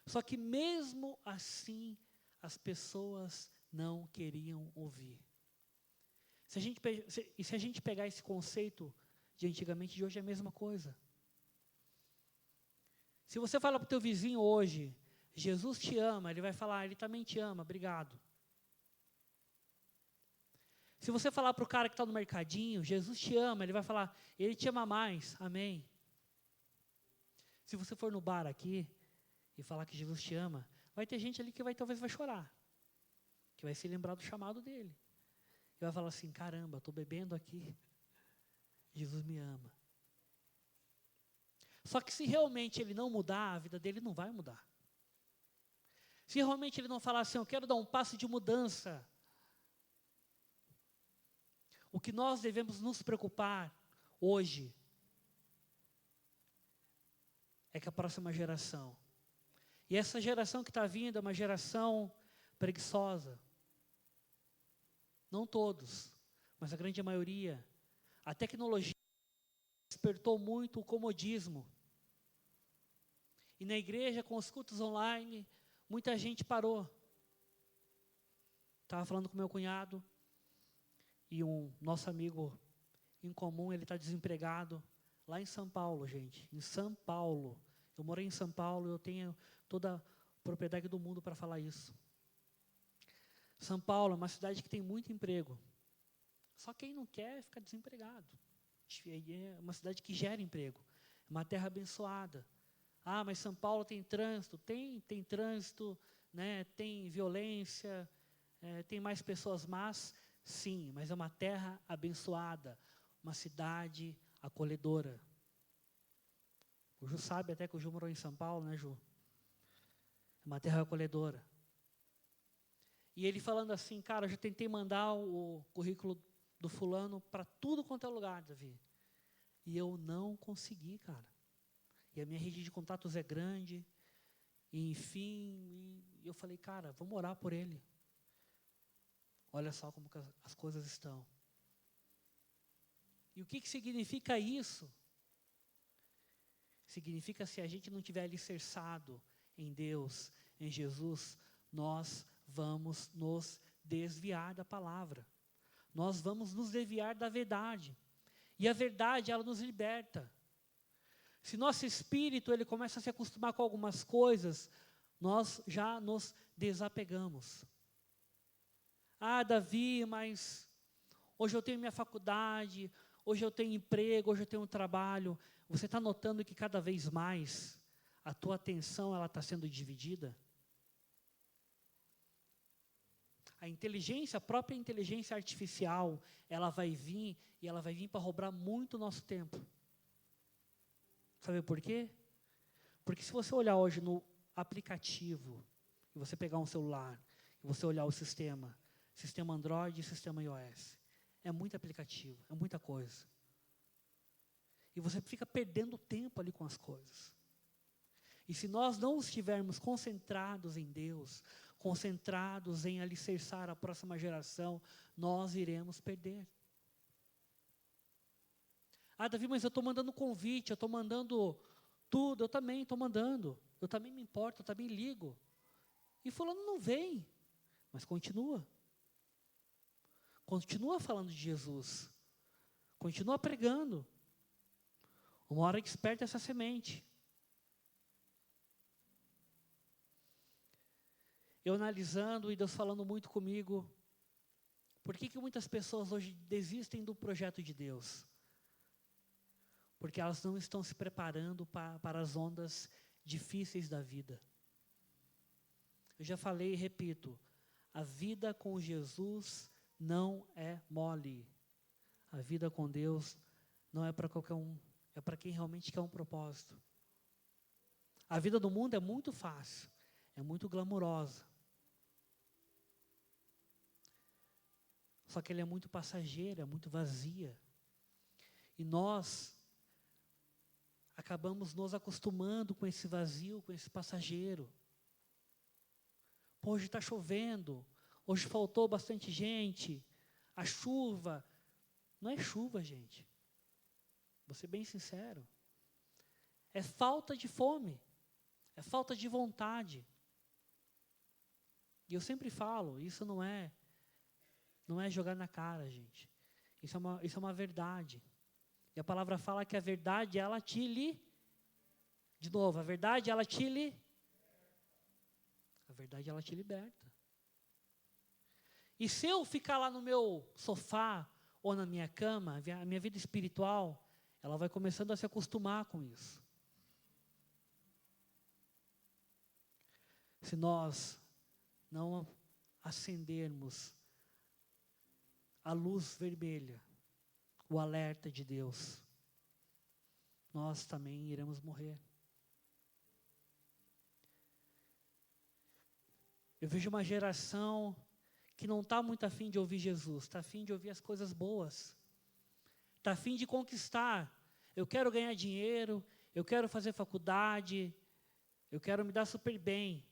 Só que mesmo assim, as pessoas não queriam ouvir. Se a gente pegar esse conceito de antigamente, de hoje é a mesma coisa. Se você fala para o teu vizinho hoje, Jesus te ama, ele vai falar, ele também te ama, obrigado. Se você falar para o cara que está no mercadinho, Jesus te ama, ele vai falar, ele te ama mais, amém. Se você for no bar aqui e falar que Jesus te ama, vai ter gente ali que talvez vai chorar, que vai se lembrar do chamado dele. E vai falar assim, caramba, estou bebendo aqui, Jesus me ama. Só que se realmente ele não mudar, a vida dele não vai mudar. Se realmente ele não falar assim, eu quero dar um passo de mudança, o que nós devemos nos preocupar hoje é que a próxima geração, e essa geração que está vindo é uma geração preguiçosa. Não todos, mas a grande maioria. A tecnologia despertou muito o comodismo. E na igreja, com os cultos online, muita gente parou. Estava falando com meu cunhado, e um nosso amigo em comum, ele está desempregado, lá em São Paulo, gente. Em São Paulo. Eu morei em São Paulo, eu tenho toda a propriedade do mundo para falar isso. São Paulo é uma cidade que tem muito emprego. Só quem não quer fica desempregado. É uma cidade que gera emprego. É uma terra abençoada. Ah, mas São Paulo tem trânsito? Tem trânsito né, tem violência, tem mais pessoas más, sim, mas é uma terra abençoada, uma cidade acolhedora. O Ju sabe até que o Ju morou em São Paulo, né, Ju? É uma terra acolhedora. E ele falando assim, cara, eu já tentei mandar o currículo do fulano para tudo quanto é lugar, Davi. E eu não consegui, cara. E a minha rede de contatos é grande. E enfim, e eu falei, cara, vamos orar por ele. Olha só como que as coisas estão. E o que significa isso? Significa se a gente não tiver alicerçado em Deus, em Jesus, nós vamos nos desviar da palavra. Nós vamos nos desviar da verdade. E a verdade, ela nos liberta. Se nosso espírito ele começa a se acostumar com algumas coisas, nós já nos desapegamos. Ah, Davi, mas hoje eu tenho minha faculdade, hoje eu tenho emprego, hoje eu tenho um trabalho. Você está notando que cada vez mais a tua atenção ela está sendo dividida? A própria inteligência artificial, ela vai vir e ela vai vir para roubar muito o nosso tempo. Sabe por quê? Porque se você olhar hoje no aplicativo, e você pegar um celular, e você olhar o sistema Android e sistema iOS, é muito aplicativo, é muita coisa. E você fica perdendo tempo ali com as coisas. E se nós não estivermos concentrados em Deus, concentrados em alicerçar a próxima geração, nós iremos perder. Ah, Davi, mas eu estou mandando convite, eu estou mandando tudo, eu também estou mandando. Eu também me importo, eu também ligo. E fulano não vem, mas continua. Continua falando de Jesus. Continua pregando. Uma hora que desperta essa semente. Eu analisando e Deus falando muito comigo, por que muitas pessoas hoje desistem do projeto de Deus? Porque elas não estão se preparando para as ondas difíceis da vida. Eu já falei e repito, a vida com Jesus não é mole. A vida com Deus não é para qualquer um, é para quem realmente quer um propósito. A vida do mundo é muito fácil, é muito glamurosa. Só que ele é muito passageira, é muito vazia. E nós acabamos nos acostumando com esse vazio, com esse passageiro. Pô, hoje está chovendo, hoje faltou bastante gente, a chuva. Não é chuva, gente. Vou ser bem sincero. É falta de fome, é falta de vontade. E eu sempre falo, isso não é jogar na cara, gente. Isso é uma verdade. E a palavra fala que a verdade, ela de novo, a verdade, ela te liberta. E se eu ficar lá no meu sofá ou na minha cama, a minha vida espiritual, ela vai começando a se acostumar com isso. Se nós não acendermos a luz vermelha, o alerta de Deus, nós também iremos morrer. Eu vejo uma geração que não está muito afim de ouvir Jesus, está afim de ouvir as coisas boas, está afim de conquistar. Eu quero ganhar dinheiro, eu quero fazer faculdade, eu quero me dar super bem.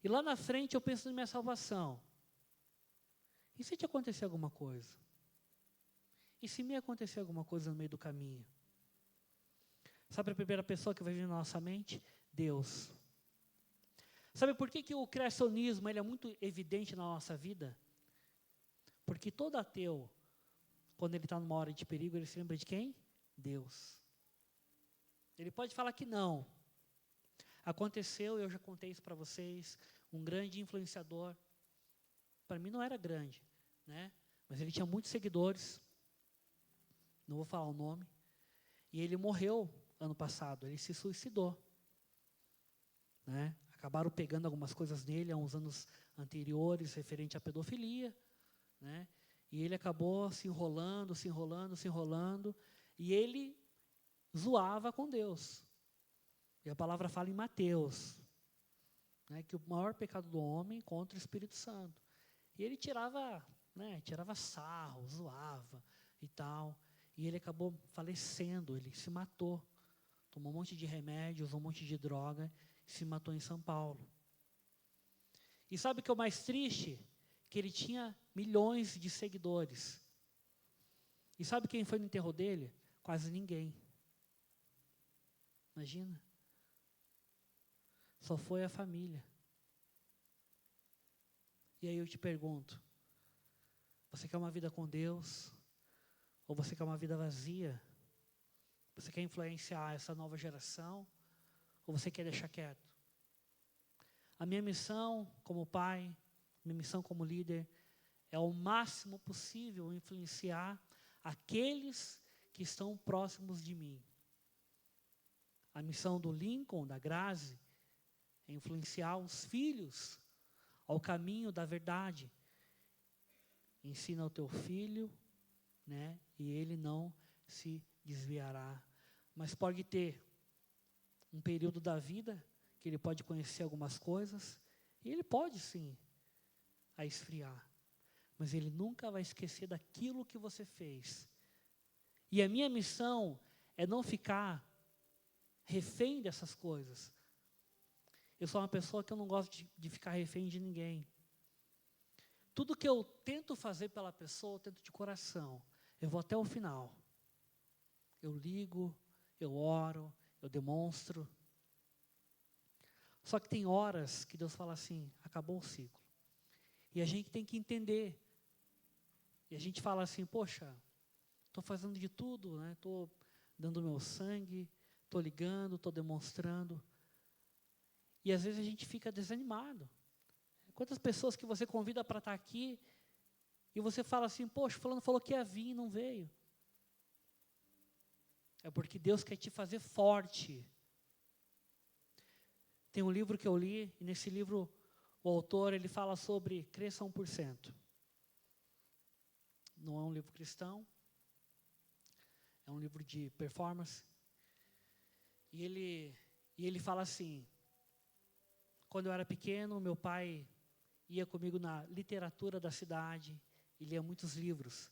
E lá na frente eu penso na minha salvação. E se te acontecer alguma coisa? E se me acontecer alguma coisa no meio do caminho? Sabe a primeira pessoa que vai vir na nossa mente? Deus. Sabe por que o criacionismo ele é muito evidente na nossa vida? Porque todo ateu, quando ele está numa hora de perigo, ele se lembra de quem? Deus. Ele pode falar que não. Aconteceu, eu já contei isso para vocês, um grande influenciador, para mim não era grande, né? Mas ele tinha muitos seguidores, não vou falar o nome, e ele morreu ano passado, ele se suicidou, né? acabaram pegando algumas coisas nele há uns anos anteriores, referente à pedofilia, né? E ele acabou se enrolando, e ele zoava com Deus. E a palavra fala em Mateus, né, que o maior pecado do homem contra o Espírito Santo. E ele tirava sarro, zoava e tal. E ele acabou falecendo, ele se matou. Tomou um monte de remédio, usou um monte de droga, e se matou em São Paulo. E sabe o que é o mais triste? Que ele tinha milhões de seguidores. E sabe quem foi no enterro dele? Quase ninguém. Imagina. Só foi a família. E aí eu te pergunto, você quer uma vida com Deus? Ou você quer uma vida vazia? Você quer influenciar essa nova geração? Ou você quer deixar quieto? A minha missão como pai, minha missão como líder, é o máximo possível influenciar aqueles que estão próximos de mim. A missão do Lincoln, da Grazi, é influenciar os filhos ao caminho da verdade. Ensina o teu filho, né, e ele não se desviará. Mas pode ter um período da vida que ele pode conhecer algumas coisas, e ele pode sim a esfriar. Mas ele nunca vai esquecer daquilo que você fez. E a minha missão é não ficar refém dessas coisas. Eu sou uma pessoa que eu não gosto de ficar refém de ninguém. Tudo que eu tento fazer pela pessoa, eu tento de coração. Eu vou até o final. Eu ligo, eu oro, eu demonstro. Só que tem horas que Deus fala assim, acabou o ciclo. E a gente tem que entender. E a gente fala assim, poxa, estou fazendo de tudo, né? Estou dando meu sangue, estou ligando, estou demonstrando. E às vezes a gente fica desanimado. Quantas pessoas que você convida para estar aqui e você fala assim, poxa, fulano falou que ia vir e não veio. É porque Deus quer te fazer forte. Tem um livro que eu li, e nesse livro o autor ele fala sobre cresça 1%. Não é um livro cristão, é um livro de performance. E ele fala assim, quando eu era pequeno, meu pai ia comigo na literatura da cidade, e lia muitos livros.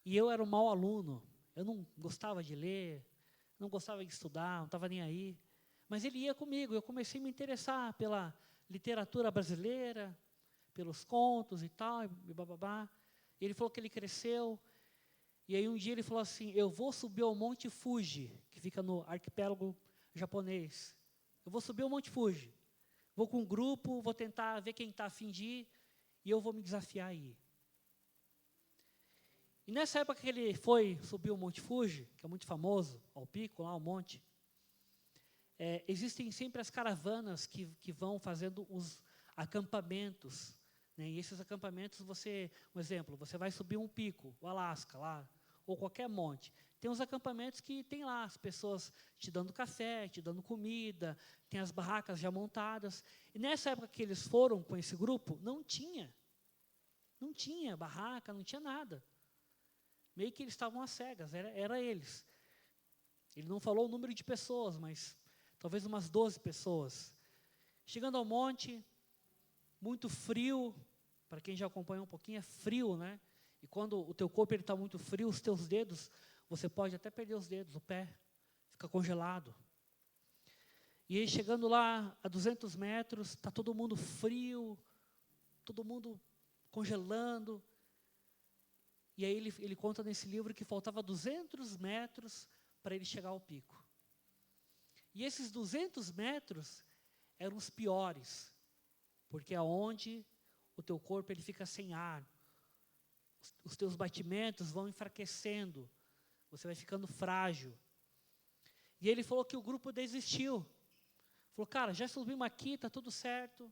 E eu era um mau aluno, eu não gostava de ler, não gostava de estudar, não estava nem aí. Mas ele ia comigo, eu comecei a me interessar pela literatura brasileira, pelos contos e tal, e bababá. E ele falou que ele cresceu, e aí um dia ele falou assim, eu vou subir ao Monte Fuji, que fica no arquipélago japonês. Eu vou subir ao Monte Fuji. Vou com um grupo, vou tentar ver quem está a fim de ir, e eu vou me desafiar a ir. E nessa época que ele foi subir o Monte Fuji, que é muito famoso, ao pico, lá ao monte, existem sempre as caravanas que vão fazendo os acampamentos. Né? E esses acampamentos, um exemplo, você vai subir um pico, o Alasca, lá, ou qualquer monte. Tem uns acampamentos que tem lá as pessoas te dando café, te dando comida, tem as barracas já montadas. E nessa época que eles foram com esse grupo, não tinha barraca, não tinha nada. Meio que eles estavam às cegas, era eles. Ele não falou o número de pessoas, mas talvez umas 12 pessoas. Chegando ao monte, muito frio, para quem já acompanha um pouquinho, é frio, né? E quando o teu corpo está muito frio, os teus dedos, você pode até perder os dedos, o pé fica congelado. E aí chegando lá a 200 metros, está todo mundo frio, todo mundo congelando. E aí ele conta nesse livro que faltava 200 metros para ele chegar ao pico. E esses 200 metros eram os piores, porque é onde o teu corpo ele fica sem ar. Os teus batimentos vão enfraquecendo, você vai ficando frágil. E ele falou que o grupo desistiu. Falou, cara, já subimos aqui, está tudo certo,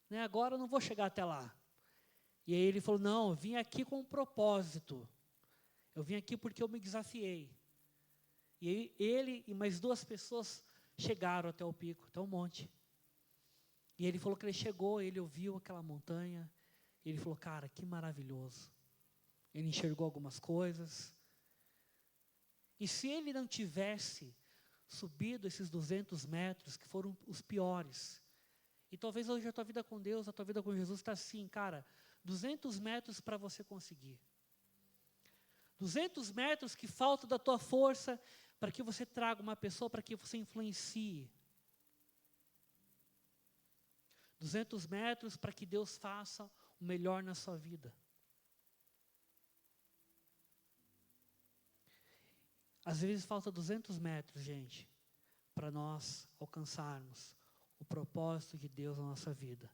né? Agora eu não vou chegar até lá. E aí ele falou, não, eu vim aqui com um propósito. Eu vim aqui porque eu me desafiei. E aí ele e mais 2 pessoas chegaram até o pico, até o monte. E ele falou que ele chegou, ele ouviu aquela montanha, e ele falou, cara, que maravilhoso. Ele enxergou algumas coisas. E se ele não tivesse subido esses 200 metros, que foram os piores, e talvez hoje a tua vida com Deus, a tua vida com Jesus está assim, cara, 200 metros para você conseguir. 200 metros que faltam da tua força para que você traga uma pessoa, para que você influencie. 200 metros para que Deus faça o melhor na sua vida. Às vezes falta 200 metros, gente, para nós alcançarmos o propósito de Deus na nossa vida.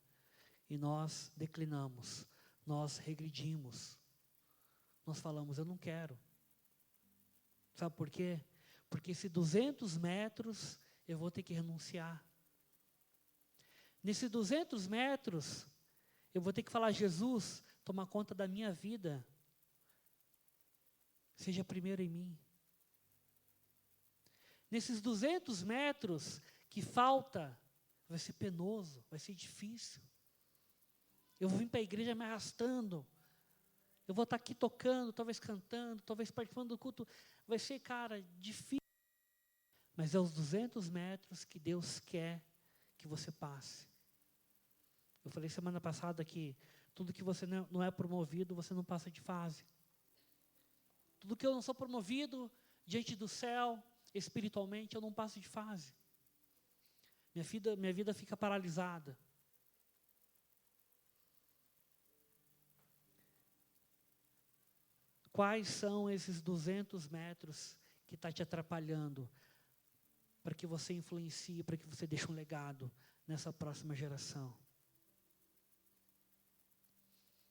E nós declinamos, nós regredimos. Nós falamos, eu não quero. Sabe por quê? Porque esses 200 metros eu vou ter que renunciar. Nesses 200 metros, eu vou ter que falar, Jesus, toma conta da minha vida. Seja primeiro em mim. Nesses 200 metros que falta, vai ser penoso, vai ser difícil. Eu vou vir para a igreja me arrastando. Eu vou estar aqui tocando, talvez cantando, talvez participando do culto. Vai ser, cara, difícil. Mas é os 200 metros que Deus quer que você passe. Eu falei semana passada que tudo que você não é promovido, você não passa de fase. Tudo que eu não sou promovido diante do céu, espiritualmente, eu não passo de fase. Minha vida fica paralisada. Quais são esses 200 metros que está te atrapalhando para que você influencie, para que você deixe um legado nessa próxima geração?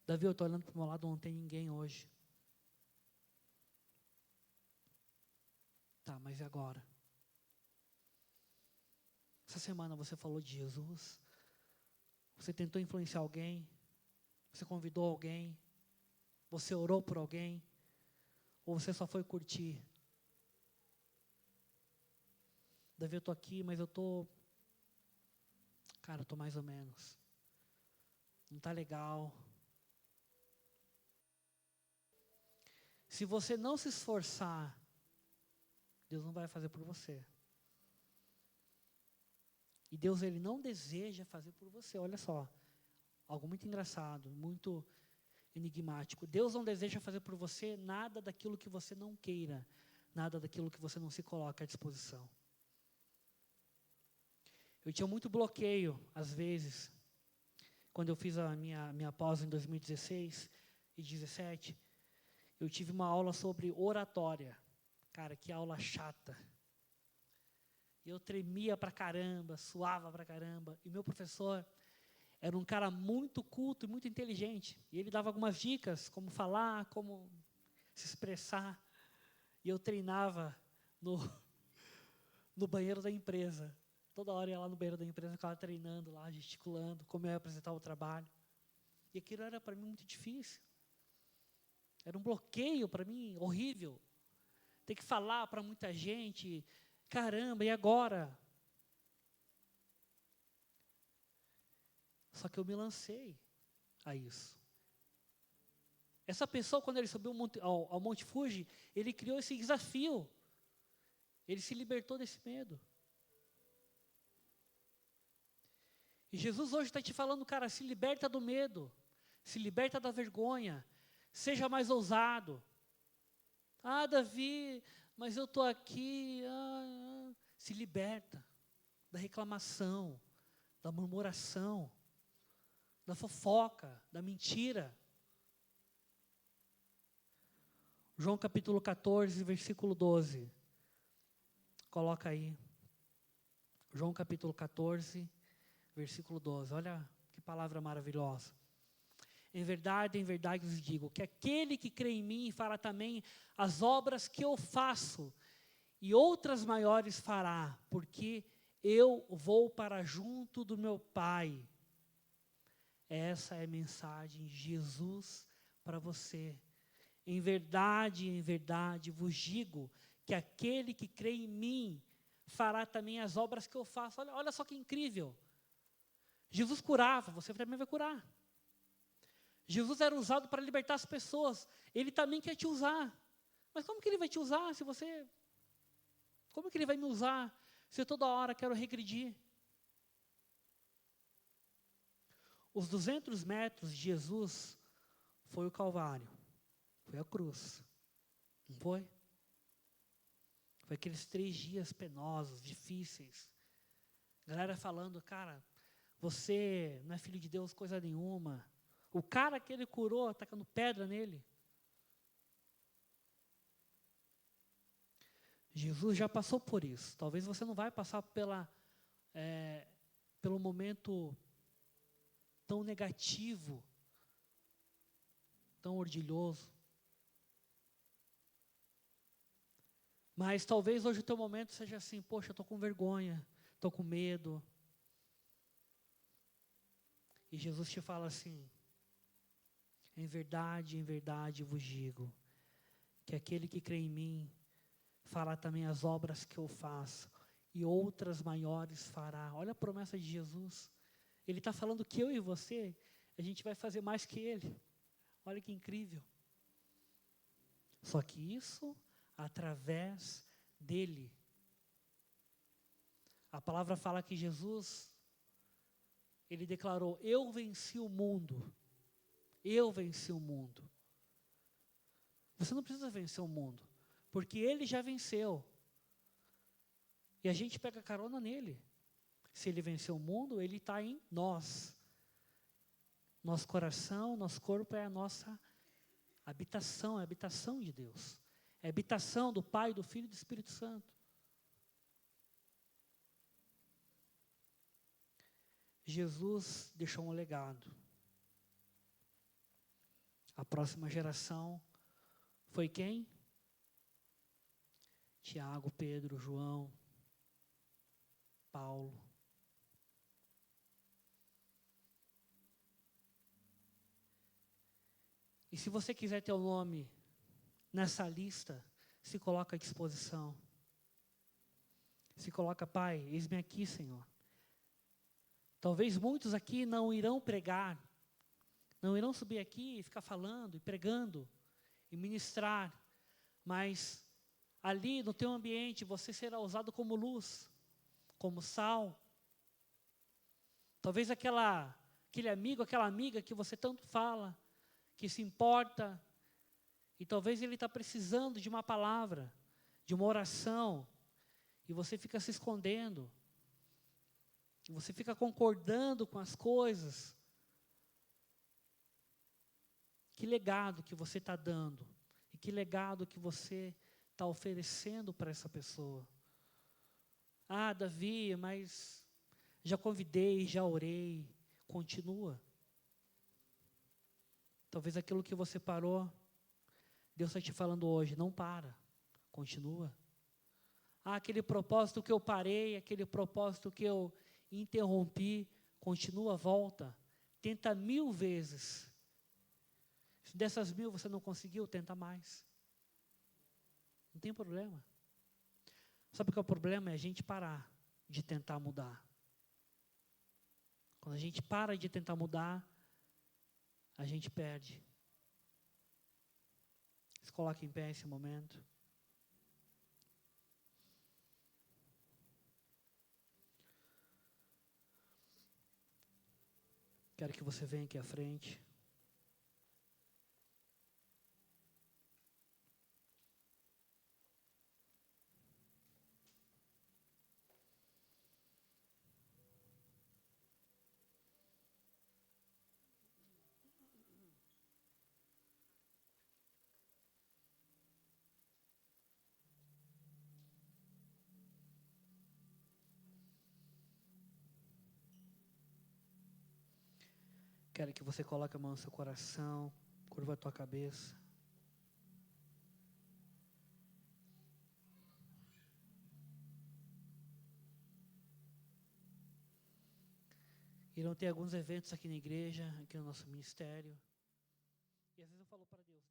Davi, eu estou olhando para o meu lado, não tem ninguém hoje. Tá, mas e agora? Essa semana você falou de Jesus? Você tentou influenciar alguém? Você convidou alguém? Você orou por alguém? Ou você só foi curtir? Davi, eu estou aqui, mas eu estou... Cara, eu estou mais ou menos. Não está legal. Se você não se esforçar, Deus não vai fazer por você. E Deus, Ele não deseja fazer por você. Olha só, algo muito engraçado, muito enigmático. Deus não deseja fazer por você nada daquilo que você não queira, nada daquilo que você não se coloca à disposição. Eu tinha muito bloqueio, às vezes, quando eu fiz a minha pós em 2016 e 2017, eu tive uma aula sobre oratória. Cara, que aula chata. Eu tremia pra caramba, suava pra caramba. E meu professor era um cara muito culto e muito inteligente. E ele dava algumas dicas, como falar, como se expressar. E eu treinava no banheiro da empresa. Toda hora eu ia lá no banheiro da empresa, ficava treinando lá, gesticulando, como eu ia apresentar o trabalho. E aquilo era para mim muito difícil. Era um bloqueio para mim horrível. Ter que falar para muita gente, caramba, e agora? Só que eu me lancei a isso. Essa pessoa, quando ele subiu ao Monte Fuji, ele criou esse desafio. Ele se libertou desse medo. E Jesus hoje está te falando, cara, se liberta do medo, se liberta da vergonha, seja mais ousado. Ah, Davi, mas eu estou aqui. Se liberta da reclamação, da murmuração, da fofoca, da mentira. João capítulo 14, versículo 12. Coloca aí. João capítulo 14, versículo 12. Olha que palavra maravilhosa. Em verdade vos digo, que aquele que crê em mim fará também as obras que eu faço, e outras maiores fará, porque eu vou para junto do meu Pai. Essa é a mensagem de Jesus para você. Em verdade vos digo, que aquele que crê em mim fará também as obras que eu faço. Olha só que incrível. Jesus curava, você também vai curar. Jesus era usado para libertar as pessoas. Ele também quer te usar. Mas como que Ele vai te usar se você... Como que Ele vai me usar se eu toda hora quero regredir? Os 200 metros de Jesus foi o Calvário. Foi a cruz. Não foi? Foi aqueles 3 dias penosos, difíceis. Galera falando, cara, você não é filho de Deus coisa nenhuma. O cara que Ele curou, atacando pedra nele. Jesus já passou por isso. Talvez você não vai passar pelo momento tão negativo, tão ordilhoso. Mas talvez hoje o teu momento seja assim, poxa, eu estou com vergonha, estou com medo. E Jesus te fala assim, em verdade vos digo, que aquele que crê em mim, fará também as obras que eu faço, e outras maiores fará. Olha a promessa de Jesus. Ele está falando que eu e você, a gente vai fazer mais que Ele. Olha que incrível. Só que isso através dEle. A palavra fala que Jesus, Ele declarou, eu venci o mundo. Eu venci o mundo. Você não precisa vencer o mundo, porque Ele já venceu. E a gente pega carona nele. Se Ele venceu o mundo, Ele está em nós. Nosso coração, nosso corpo é a nossa habitação, é a habitação de Deus. É a habitação do Pai, do Filho e do Espírito Santo. Jesus deixou um legado. A próxima geração foi quem? Tiago, Pedro, João, Paulo. E se você quiser ter o nome nessa lista, se coloca à disposição. Se coloca, Pai, eis-me aqui, Senhor. Talvez muitos aqui não irão pregar, não irão subir aqui e ficar falando e pregando e ministrar, mas ali no teu ambiente você será usado como luz, como sal. Talvez aquele amigo, aquela amiga que você tanto fala, que se importa, e talvez ele está precisando de uma palavra, de uma oração, e você fica se escondendo, e você fica concordando com as coisas. Que legado que você está dando, e que legado que você está oferecendo para essa pessoa. Ah, Davi, mas já convidei, já orei, continua. Talvez aquilo que você parou, Deus está te falando hoje, não para, continua. Ah, aquele propósito que eu parei, aquele propósito que eu interrompi, continua, volta. Tenta 1000 vezes. Se dessas 1000 você não conseguiu, tenta mais. Não tem problema. Sabe o que é o problema? É a gente parar de tentar mudar. Quando a gente para de tentar mudar, a gente perde. Se coloque em pé nesse momento. Quero que você venha aqui à frente. Quero que você coloque a mão no seu coração, curva a tua cabeça. Irão ter alguns eventos aqui na igreja, aqui no nosso ministério. E às vezes eu falo para Deus,